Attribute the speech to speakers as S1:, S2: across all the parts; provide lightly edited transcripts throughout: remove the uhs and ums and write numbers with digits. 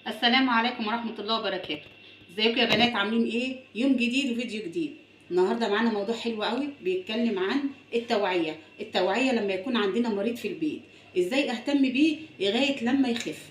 S1: السلام عليكم ورحمة الله وبركاته. ازيكم يا بنات، عاملين ايه؟ يوم جديد وفيديو جديد. النهارده معانا موضوع حلو قوي بيتكلم عن التوعية لما يكون عندنا مريض في البيت، ازاي اهتم بيه لغاية لما يخف.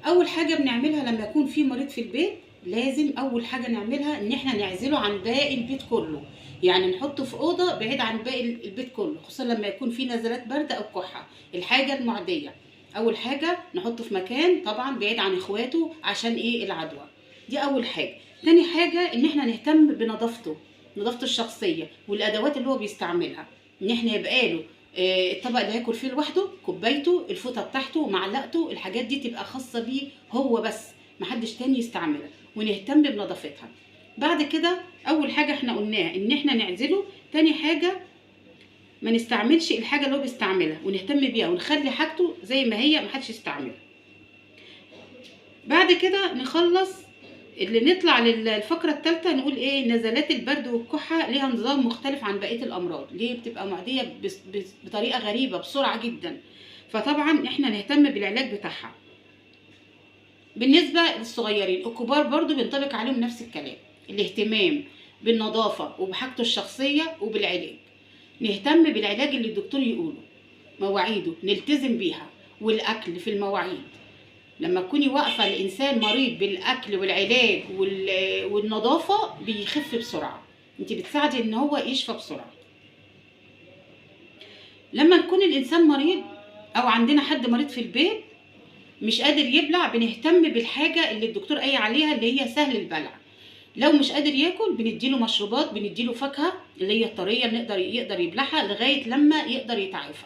S1: اول حاجة بنعملها لما يكون في مريض في البيت، لازم اول حاجة نعملها ان احنا نعزله عن باقي البيت كله، يعني نحطه في أوضة بعيد عن باقي البيت كله، خصوصا لما يكون في نزلات برد او كحة. الحاجة المعدية، اول حاجه نحطه في مكان طبعا بعيد عن اخواته عشان ايه؟ العدوى. دي اول حاجه. تاني حاجه ان احنا نهتم بنظافته، نظافته الشخصيه والادوات اللي هو بيستعملها، ان احنا يبقى له الطبق اللي هياكل فيه لوحده، كوبايته، الفوطه بتاعته، معلقته، الحاجات دي تبقى خاصه بيه هو بس، محدش تاني يستعملها، ونهتم بنظافتها. بعد كده اول حاجه احنا قلناها ان احنا نعزله. تاني حاجه ما نستعملش الحاجه اللي هو بيستعملها، ونهتم بيها ونخلي حاجته زي ما هي، محدش يستعملها. بعد كده نخلص اللي نطلع للفقره الثالثه، نقول ايه؟ نزلات البرد والكحه ليها نظام مختلف عن بقيه الامراض، ليه؟ بتبقى معديه بطريقه غريبه بسرعه جدا، فطبعا احنا نهتم بالعلاج بتاعها. بالنسبه للصغيرين، الكبار برضو بينطبق عليهم نفس الكلام، الاهتمام بالنظافه وبحاجته الشخصيه وبالعلاج. نهتم بالعلاج اللي الدكتور يقوله، مواعيده نلتزم بيها، والاكل في المواعيد. لما تكوني واقفه الانسان مريض بالاكل والعلاج والنظافه بيخف بسرعه، انت بتساعدي ان هو يشفى بسرعه. لما نكون الانسان مريض او عندنا حد مريض في البيت مش قادر يبلع، بنهتم بالحاجه اللي الدكتور قايل عليها اللي هي سهل البلع. لو مش قادر ياكل بنديله مشروبات، بنديله فاكهه اللي هي الطريه اللي يقدر يبلعها لغايه لما يقدر يتعافى.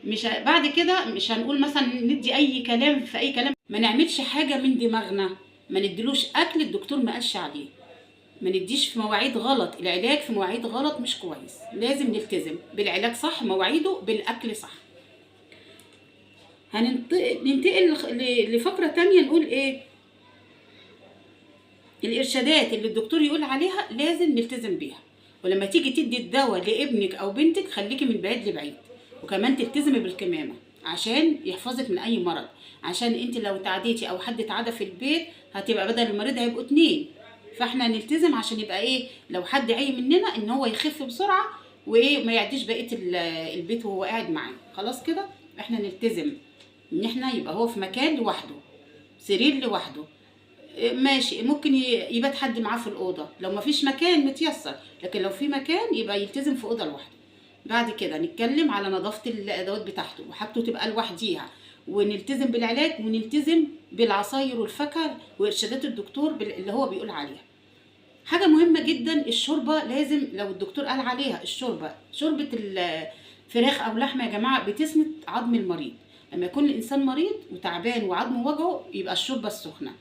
S1: مش بعد كده مش هنقول مثلا ندي اي كلام في اي كلام، ما نعملش حاجه من دماغنا، ما نديلوش اكل الدكتور ما قالش عليه، ما نديش في مواعيد غلط، العلاج في مواعيد غلط مش كويس، لازم نلتزم بالعلاج صح، مواعيده، بالاكل صح. ننتقل لفقره تانية، نقول ايه؟ الارشادات اللي الدكتور يقول عليها لازم نلتزم بيها. ولما تيجي تدي الدواء لابنك او بنتك خليكي من بعيد لبعيد، وكمان تلتزمي بالكمامه عشان يحفظك من اي مرض، عشان انت لو تعديتي او حد تعدى في البيت هتبقى بدل المريض هيبقوا اتنين. فاحنا نلتزم عشان يبقى ايه؟ لو حد عي مننا ان هو يخف بسرعه، وايه؟ ما يعديش بقيه البيت وهو قاعد معاه. خلاص كده احنا نلتزم ان احنا يبقى هو في مكان لوحده، سرير لوحده، ماشي، ممكن يبات حد معاه في الأوضة لو مفيش مكان متيسر، لكن لو في مكان يبقى يلتزم في أوضة لوحده. بعد كده نتكلم على نظافة الأدوات بتاعته وحاجته تبقى لوحديها، ونلتزم بالعلاج، ونلتزم بالعصاير والفاكهة وإرشادات الدكتور اللي هو بيقول عليها. حاجة مهمة جدا، الشوربة لازم لو الدكتور قال عليها شوربة الفراخ أو لحمة يا جماعة بتسند عظم المريض. لما يكون الإنسان مريض وتعبان وعظمه وجعه يبقى الشوربة السخنة.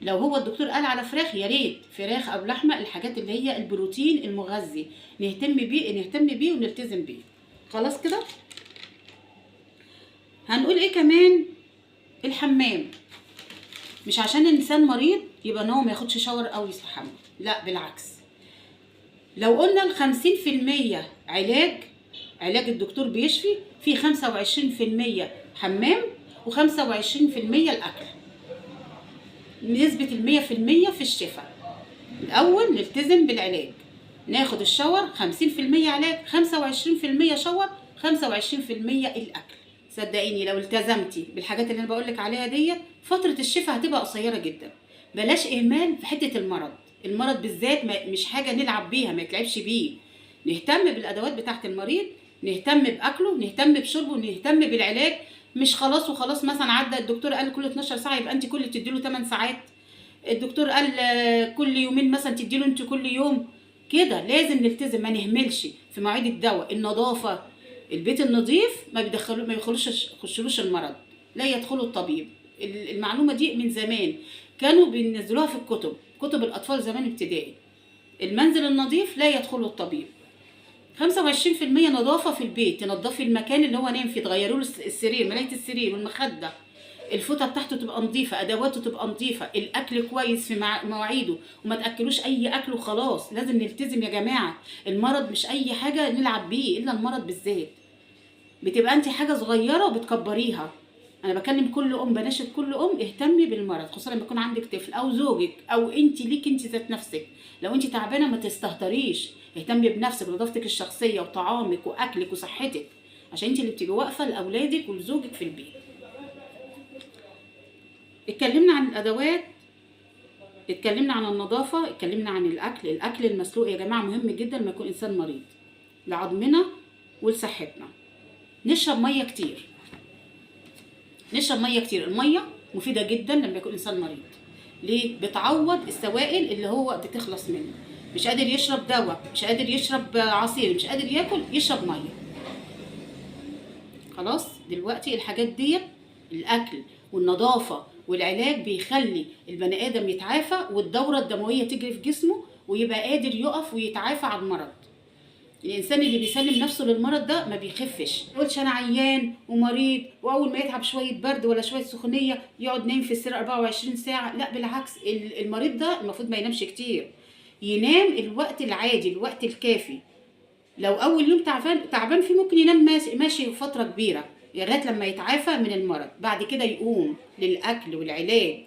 S1: لو هو الدكتور قال على فراخ، يا ريت فراخ او لحمه، الحاجات اللي هي البروتين المغذي نهتم بيه ونلتزم بيه. خلاص كده. هنقول ايه كمان؟ الحمام، مش عشان الانسان مريض يبقى ان هو ما ياخدش شاور او يستحمى، لا بالعكس. لو قلنا ال50% علاج الدكتور بيشفي، في 25% حمام و25% الاكل، نسبة 100% في الشفاء. الأول نلتزم بالعلاج، ناخد الشاور 50% علاج، 25% شاور، 25% الأكل. صدقيني لو التزمتي بالحاجات اللي أنا بقولك عليها ديت فترة الشفاء هتبقى قصيرة جدا. بلاش إهمال في حتة المرض بالذات مش حاجة نلعب بيها، ما يتلعبش بيه. نهتم بالأدوات بتاعة المريض، نهتم بأكله، نهتم بشربه، نهتم بالعلاج. مش خلاص وخلاص مثلا عدى الدكتور قال كل 12 ساعة يبقى أنت كل تديله 8 ساعات، الدكتور قال كل يومين مثلا تديله انت كل يوم كده. لازم نلتزم، ما نهملش في مواعيد الدواء، النظافه. البيت النظيف ما يخشلوش المرض، لا يدخله الطبيب. المعلومه دي من زمان كانوا بينزلوها في كتب الاطفال زمان ابتدائي. المنزل النظيف لا يدخله الطبيب. 25% نظافه في البيت، تنظفي المكان اللي هو نايم فيه، تغيروا له السرير، ملايه السرير والمخده، الفوطه بتاعته تبقى نظيفه، ادواته تبقى نظيفه، الاكل كويس في مواعيده، وما تاكلوش اي اكل وخلاص. لازم نلتزم يا جماعه، المرض مش اي حاجه نلعب بيه، الا المرض بالذات بتبقى انت حاجه صغيره وبتكبريها. انا بكلم كل ام، بناشد كل ام اهتمي بالمرض، خصوصا لما يكون عندك طفل او زوجك او انت ليك انت ذات نفسك. لو انت تعبانه ما تستهتريش، اهتمي بنفسك ونظافتك الشخصيه وطعامك واكلك وصحتك، عشان انت اللي بتبقي واقفه لاولادك ولزوجك في البيت. اتكلمنا عن الادوات، اتكلمنا عن النظافه، اتكلمنا عن الاكل. الاكل المسلوق يا جماعه مهم جدا لما يكون انسان مريض لعظمنا ولصحتنا. نشرب ميه كتير، نشرب ميه كتير. الميه مفيده جدا لما يكون انسان مريض. ليه؟ بتعوض السوائل اللي هو بتخلص منه. مش قادر يشرب دواء، مش قادر يشرب عصير، مش قادر ياكل، يشرب ميه. خلاص دلوقتي الحاجات ديت، الاكل والنظافه والعلاج بيخلي البني ادم يتعافى والدوره الدمويه تجري في جسمه ويبقى قادر يقف ويتعافى عن المرض. الانسان اللي بيسلم نفسه للمرض ده ما بيخفش. ما يقولش انا عيان ومريض واول ما يتعب شويه برد ولا شويه سخونيه يقعد نايم في السرير 24 ساعه. لا بالعكس، المريض ده المفروض ما ينامش كتير، ينام الوقت العادي، الوقت الكافي. لو اول يوم تعبان فيه ممكن ينام ماشي فتره كبيره لغايه لما يتعافى من المرض. بعد كده يقوم للاكل والعلاج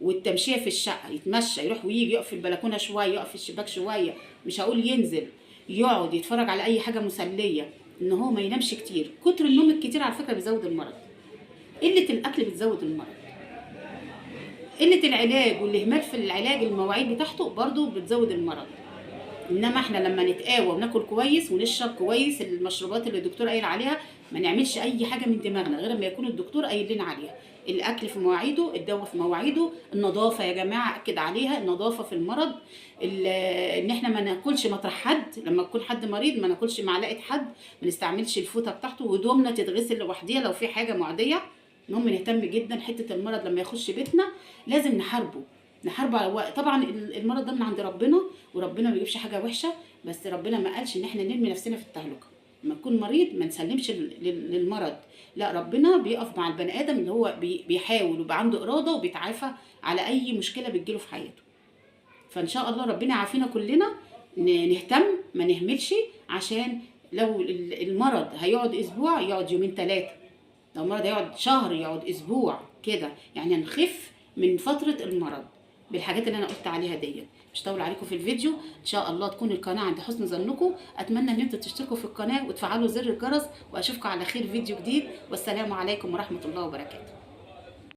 S1: والتمشيه في الشقه، يتمشى يروح ويجي، يقف في البلكونه شويه، يقف في الشباك شويه، مش هقول ينزل، يقعد يتفرج على اي حاجه مسليه. ان هو ما ينامش كتير. كتر النوم الكتير على فكره بيزود المرض. قله الاكل بتزود المرض. قله العلاج والاهمال في العلاج المواعيد بتاعته برضو بتزود المرض. انما احنا لما نتقاوى وناكل كويس ونشرب كويس المشروبات اللي الدكتور قايل عليها، ما نعملش اي حاجه من دماغنا غير ما يكون الدكتور قايل لنا عليها. الاكل في مواعيده، الدواء في مواعيده، النظافه يا جماعه اكد عليها، النظافه في المرض. ان احنا ما ناكلش مطرح حد، لما يكون حد مريض ما ناكلش معلقه حد، ما نستعملش الفوطه بتاعته، هدومنا تتغسل لوحديها لو في حاجه معديه. المهم نهتم جدا حته المرض لما يخش بيتنا لازم نحاربه. طبعا المرض ده من عند ربنا، وربنا ما بيجيبش حاجه وحشه، بس ربنا ما قالش ان احنا نرمي نفسنا في التهلكه. لما نكون مريض ما نسلمش للمرض، لا ربنا بيقف مع البني ادم اللي هو بيحاول ويبقى عنده اراده وبيتعافى على اي مشكله بتجيله في حياته. فان شاء الله ربنا يعافينا كلنا. نهتم ما نهملش، عشان لو المرض هيقعد اسبوع يقعد يومين ثلاثه، لو المرض هيقعد شهر يقعد اسبوع كده، يعني نخف من فتره المرض بالحاجات اللي انا قلت عليها ديت. مش هطول عليكم في الفيديو، ان شاء الله تكون القناه عند حسن ظنكم. اتمنى ان انتوا تشتركوا في القناه وتفعلوا زر الجرس، واشوفكم على خير فيديو جديد، والسلام عليكم ورحمه الله وبركاته.